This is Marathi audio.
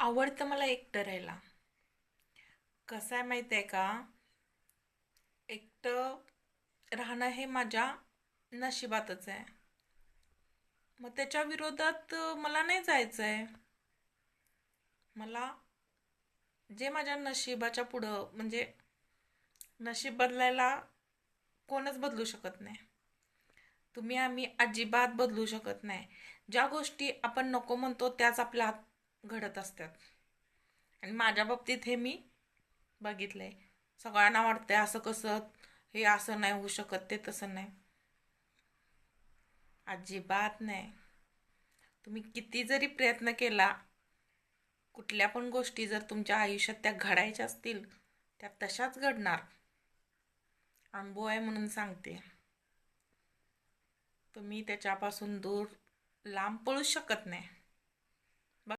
आवडतं मला एकटं राहायला. कसं आहे माहीत आहे का? एकटं राहणं हे माझ्या नशिबातच आहे. मग त्याच्या विरोधात मला नाही जायचं आहे. मला जे माझ्या नशिबाच्या पुढं म्हणजे नशीब बदलायला कोणच बदलू शकत नाही. तुम्ही आम्ही अजिबात बदलू शकत नाही. ज्या गोष्टी आपण नको म्हणतो त्याच आपल्या हात घडत असतात. आणि माझ्या बाबतीत हे मी बघितलंय. सगळ्यांना वाटतंय असं कसं, हे असं नाही होऊ शकत, ते तसं नाही. अजिबात नाही. तुम्ही किती जरी प्रयत्न केला, कुठल्या पण गोष्टी जर तुमच्या आयुष्यात त्या घडायच्या असतील, त्या तशाच घडणार. अनुभव आहे म्हणून सांगते. तुम्ही त्याच्यापासून दूर लांब पळू शकत नाही.